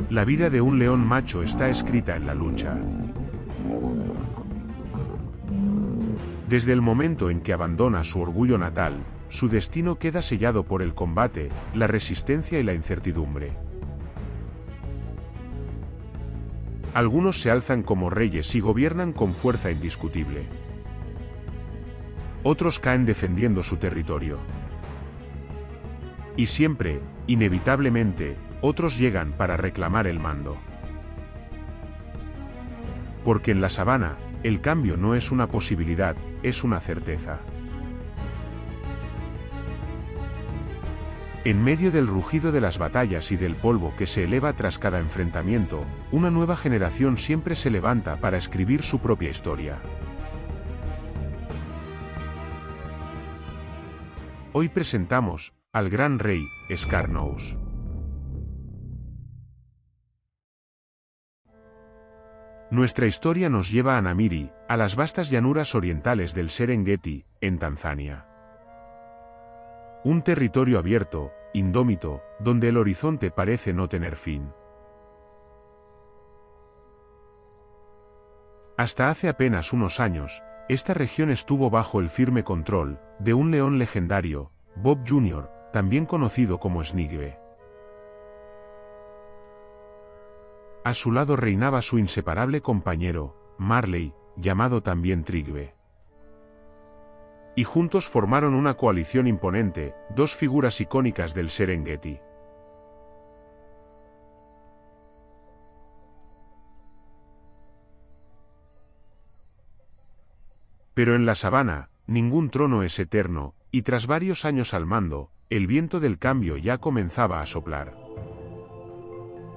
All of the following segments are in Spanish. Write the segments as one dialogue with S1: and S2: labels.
S1: La vida de un león macho está escrita en la lucha. Desde el momento en que abandona su orgullo natal, su destino queda sellado por el combate, la resistencia y la incertidumbre. Algunos se alzan como reyes y gobiernan con fuerza indiscutible. Otros caen defendiendo su territorio. Y siempre, inevitablemente, otros llegan para reclamar el mando. Porque en la sabana, el cambio no es una posibilidad, es una certeza. En medio del rugido de las batallas y del polvo que se eleva tras cada enfrentamiento, una nueva generación siempre se levanta para escribir su propia historia. Hoy presentamos al gran rey, Scar-Nose. Nuestra historia nos lleva a Namiri, a las vastas llanuras orientales del Serengeti, en Tanzania. Un territorio abierto, indómito, donde el horizonte parece no tener fin. Hasta hace apenas unos años, esta región estuvo bajo el firme control de un león legendario, Bob Jr., también conocido como Snigbe. A su lado reinaba su inseparable compañero, Marley, llamado también Trigbe. Y juntos formaron una coalición imponente, dos figuras icónicas del Serengeti. Pero en la sabana, ningún trono es eterno, y tras varios años al mando, el viento del cambio ya comenzaba a soplar.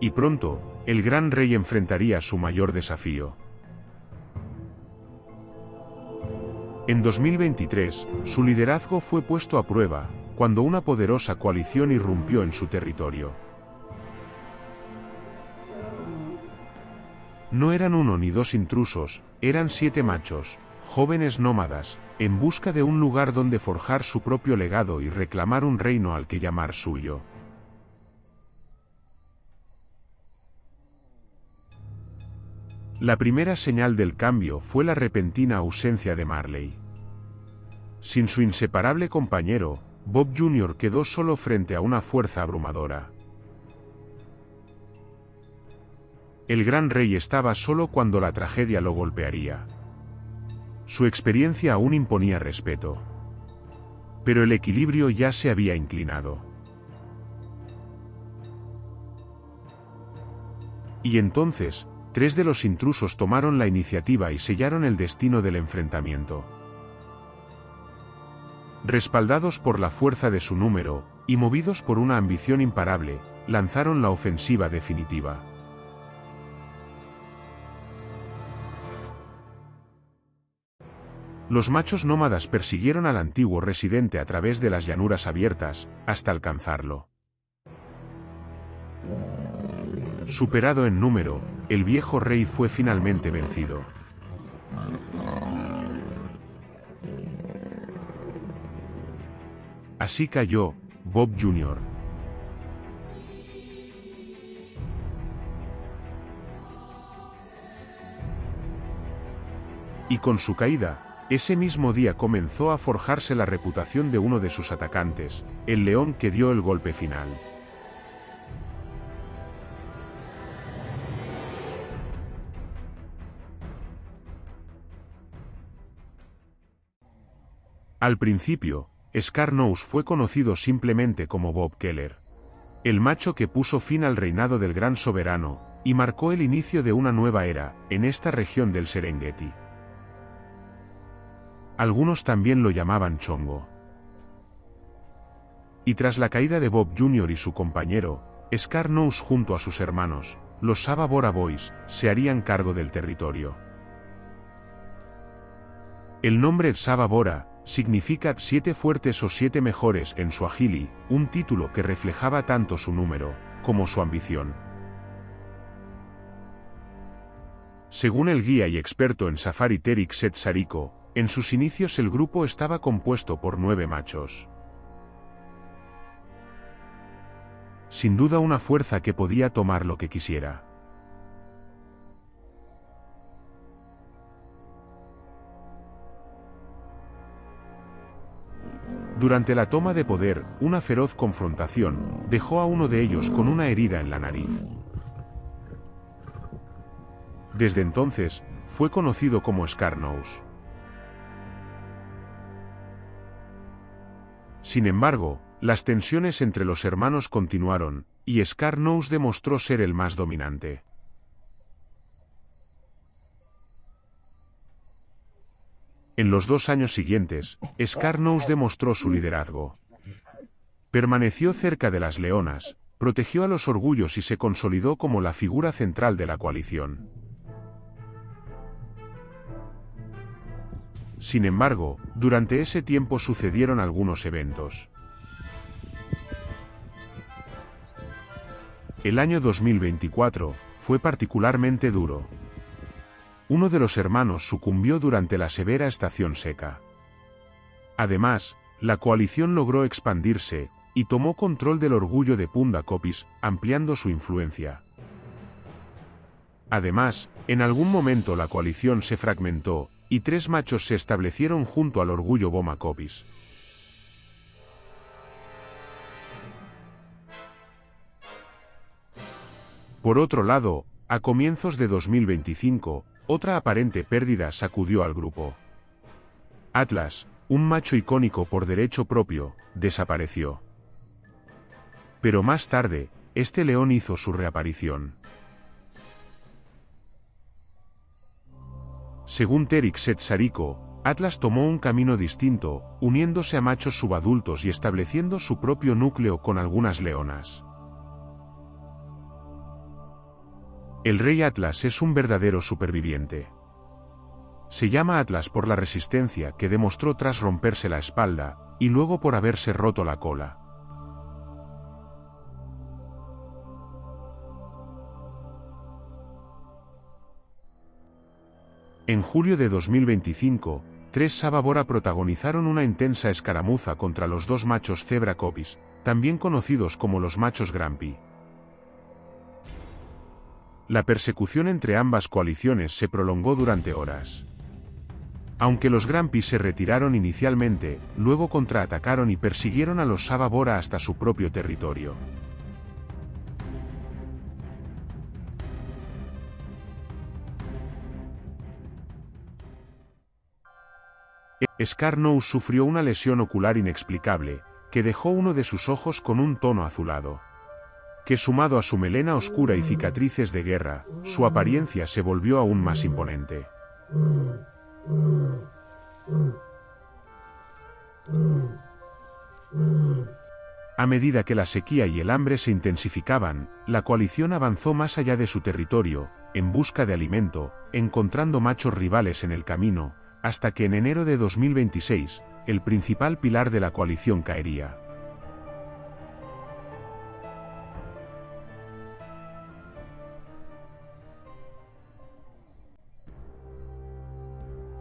S1: Y pronto, el gran rey enfrentaría su mayor desafío. En 2023, su liderazgo fue puesto a prueba, cuando una poderosa coalición irrumpió en su territorio. No eran uno ni dos intrusos, eran 7 machos, jóvenes nómadas, en busca de un lugar donde forjar su propio legado y reclamar un reino al que llamar suyo. La primera señal del cambio fue la repentina ausencia de Marley. Sin su inseparable compañero, Bob Jr. quedó solo frente a una fuerza abrumadora. El gran rey estaba solo cuando la tragedia lo golpearía. Su experiencia aún imponía respeto. Pero el equilibrio ya se había inclinado. Y entonces, 3 de los intrusos tomaron la iniciativa y sellaron el destino del enfrentamiento. Respaldados por la fuerza de su número, y movidos por una ambición imparable, lanzaron la ofensiva definitiva. Los machos nómadas persiguieron al antiguo residente a través de las llanuras abiertas, hasta alcanzarlo. Superado en número, el viejo rey fue finalmente vencido. Así cayó Bob Jr. Y con su caída, ese mismo día comenzó a forjarse la reputación de uno de sus atacantes, el león que dio el golpe final. Al principio, Scar-Nose fue conocido simplemente como Bob Keller, el macho que puso fin al reinado del gran soberano, y marcó el inicio de una nueva era, en esta región del Serengeti. Algunos también lo llamaban Chongo. Y tras la caída de Bob Jr. y su compañero, Scar-Nose junto a sus hermanos, los Saba Bora Boys, se harían cargo del territorio. El nombre Saba Bora significa 7 fuertes o 7 mejores en suajili, un título que reflejaba tanto su número, como su ambición. Según el guía y experto en safari Terik Set Sariko, en sus inicios el grupo estaba compuesto por 9 machos. sin duda una fuerza que podía tomar lo que quisiera. Durante la toma de poder, una feroz confrontación dejó a uno de ellos con una herida en la nariz. Desde entonces, fue conocido como Scar-Nose. Sin embargo, las tensiones entre los hermanos continuaron, y Scar-Nose demostró ser el más dominante. En los 2 años siguientes, Scar-Nose demostró su liderazgo. Permaneció cerca de las leonas, protegió a los orgullos y se consolidó como la figura central de la coalición. Sin embargo, durante ese tiempo sucedieron algunos eventos. El año 2024 fue particularmente duro. Uno de los hermanos sucumbió durante la severa estación seca. Además, la coalición logró expandirse y tomó control del orgullo de Punda Copis, ampliando su influencia. Además, en algún momento la coalición se fragmentó y 3 machos se establecieron junto al orgullo Boma Copis. Por otro lado, a comienzos de 2025, otra aparente pérdida sacudió al grupo. Atlas, un macho icónico por derecho propio, desapareció. Pero más tarde, este león hizo su reaparición. Según Terik Setsariko, Atlas tomó un camino distinto, uniéndose a machos subadultos y estableciendo su propio núcleo con algunas leonas. El rey Atlas es un verdadero superviviente. Se llama Atlas por la resistencia que demostró tras romperse la espalda, y luego por haberse roto la cola. En julio de 2025, 3 Sababora protagonizaron una intensa escaramuza contra los 2 machos Zebra Copis, también conocidos como los machos Grumpy. La persecución entre ambas coaliciones se prolongó durante horas. Aunque los Grumpy se retiraron inicialmente, luego contraatacaron y persiguieron a los Sababora hasta su propio territorio. Scar-Nose sufrió una lesión ocular inexplicable, que dejó uno de sus ojos con un tono azulado. Que sumado a su melena oscura y cicatrices de guerra, su apariencia se volvió aún más imponente. A medida que la sequía y el hambre se intensificaban, la coalición avanzó más allá de su territorio, en busca de alimento, encontrando machos rivales en el camino, hasta que en enero de 2026, el principal pilar de la coalición caería.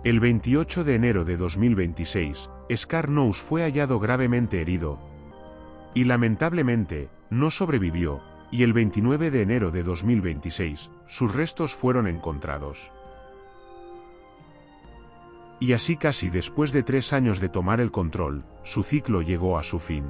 S1: El 28 de enero de 2026, Scar-Nose fue hallado gravemente herido, y lamentablemente, no sobrevivió, y el 29 de enero de 2026, sus restos fueron encontrados. Y así casi después de 3 años de tomar el control, su ciclo llegó a su fin.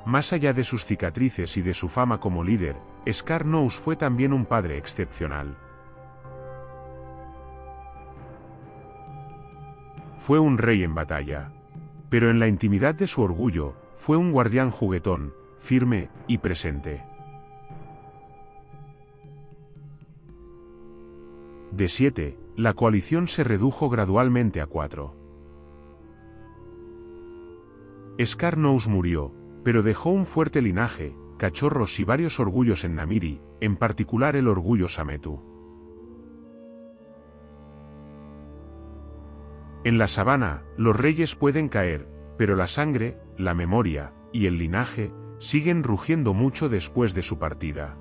S1: Más allá de sus cicatrices y de su fama como líder, Scar-Nose fue también un padre excepcional. Fue un rey en batalla. Pero en la intimidad de su orgullo, fue un guardián juguetón, firme y presente. De 7, la coalición se redujo gradualmente a 4. Scar-Nose murió, pero dejó un fuerte linaje, cachorros y varios orgullos en Namiri, en particular el orgullo Sametu. En la sabana, los reyes pueden caer, pero la sangre, la memoria y el linaje siguen rugiendo mucho después de su partida.